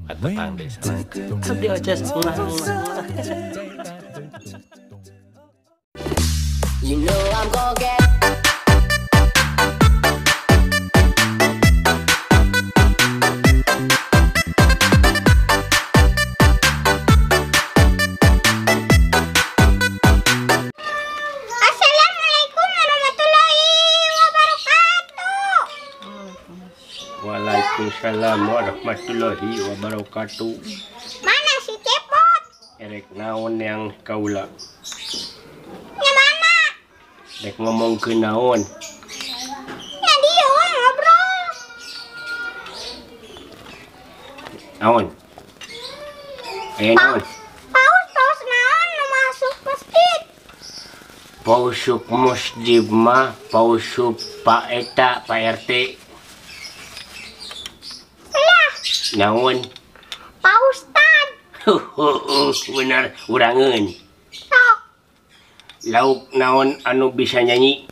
Tetang desa. Dia aja senang. You know I'm gonna get. Waalaikumsalam warahmatullahi wabarakatuh. Mana si Cepot? Erek naon yang kaula? Yang mana? Rek ngomong ke naon? Ya dia ngobrol. Naon? Naon? Paus naon nu masuk masjid. Pausuk masjid mah pausuk Pak Eta, Pak RT. Naon? Pak Ustad. Benar, urangan. Sok. Lauk naon anu bisa nyanyi?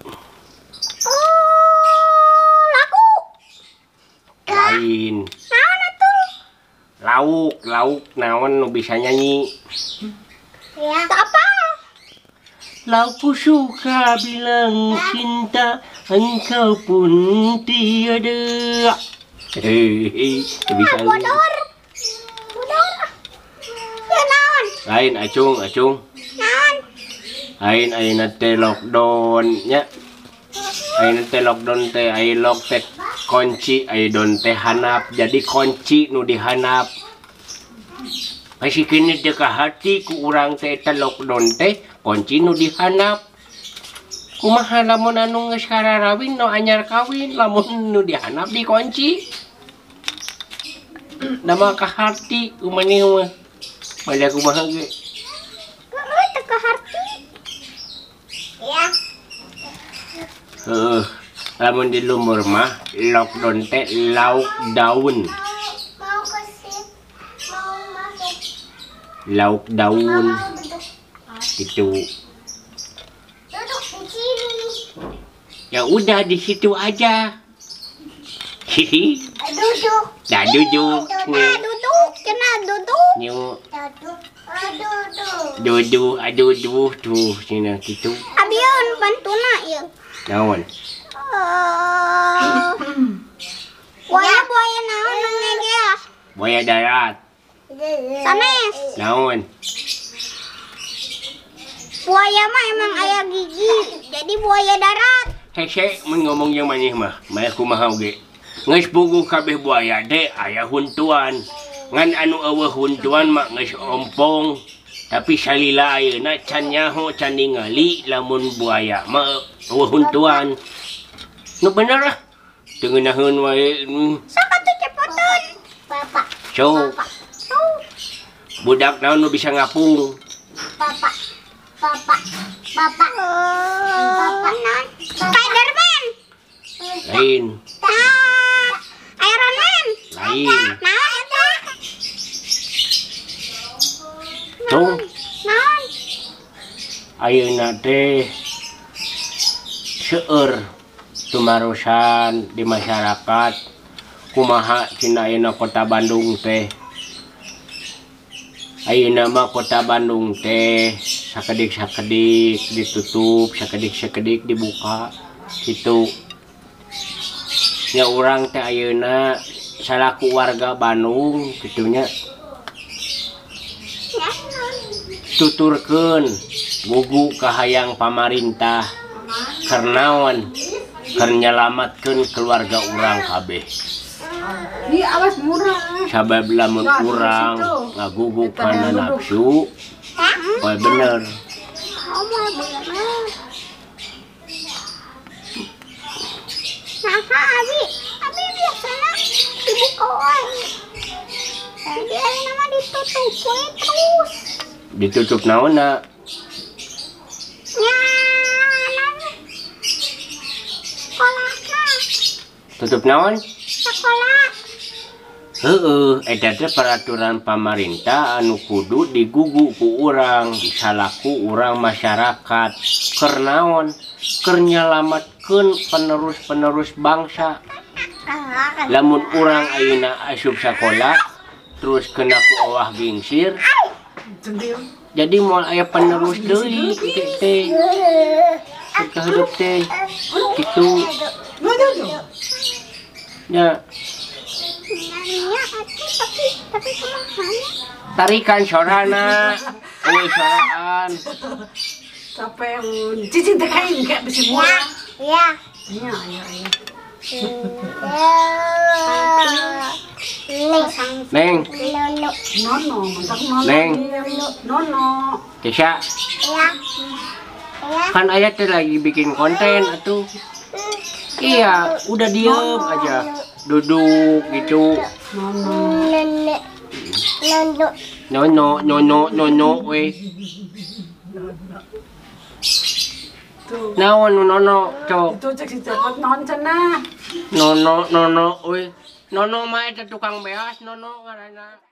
Lagu. Lain. Naon atuh? Lauk naon anu bisa nyanyi? Ya. Apa? Laukku suka bilang cinta, engkau pun tiada. Bisa Bodor. Ya naon? lain acung. Naon? Lain ayeuna teh lockdown nya. Ayeuna teh lockdown teh aya lock teh kunci, aya don teh hanap jadi kunci nu dihanap. Pasti kini teh ka hati ku urang teh eta lockdown teh kunci nu dihanap. Kumaha lamun anu geus kararawin nu anyar kawin lamun nu dihanap dikunci. Nama ka hati umani mah. Bada kumaha ge. Teu ka harti. Ya. Lamun di lumur mah lockdown teh lauk daun. Mau ke sip. Mau masuk. Lauk daun Mau duduk. gitu. Duduk di sini. Ya udah di situ aja. Hihi. Duduk. Dah duduk. Duduk. Kena duduk. Nyu Duduk. duduk tuh cina gitu. Abion bantuna ieu. Naon? Buaya naon nu ngegeas? Buaya darat. Sanes. Naon? Buaya mah emang aya gigi. Jadi buaya darat. Hese mun ngomong yang manih mah, maya kumaha ge. Geus puguh kabeh buaya teh aya huntuan. Ngan anu eueuh huntuan mah geus ompong. Tapi salila ayeuna can nyaho can ningali lamun buaya mah eueuh huntuan. Nu bener lah. Teu ngeunaheun wae. Sok atuh cepotan. Bapak. So, budak naon nu bisa ngapung? Bapak. Bapak. Spiderman. Lain. Iron Man. Lain. Naon eta? Tuh, Naon? ayeuna teh seueur tumarusan di masyarakat kumaha cina ayeuna kota Bandung teh. Ayeuna mah kota Bandung teh sakedik-sakedik ditutup, sakedik-sakedik dibuka gitu. Ya urang teh ayeuna salaku warga Bandung gitunya tuturkeun gugu ka hayang pamarintah keur naon keur nyalamatkeun keluarga urang kabeh. Di awas murah. Sabab lamun urang ngagugu kana nafsu, poe bener. Nah, Abi biasanya dibuka wae. Dia nama ditutup wae terus. Ditutup naonna? Ya, sekolahna. Tutup naon? Sekolah. Eta teh peraturan pamarintah anu kudu digugu ku urang, salaku urang masyarakat. Keur naon? Keur nyalamatkeun penerus-penerus bangsa. Lamun urang ayeuna asup sakola, terus kena ku awah gingsir. Sedih. Jadi mau aya penerus deui teh. Kehidup teh gitu. Ya, tapi kemana? tarikan sorana. Euy soraan. Capek cici teh kain kayak besi murah. Ya. Iya. Neng, Nono, mantap nono. Neng. Nono. Kesha, kan ayah teh lagi bikin konten atuh. Iya, udah diem aja, duduk gitu. Nono, weh. Naon nu nono, cok. Itu cek si cepet non cenah. Nono, weh. Nono mah eta tukang beas, nono ngaranna.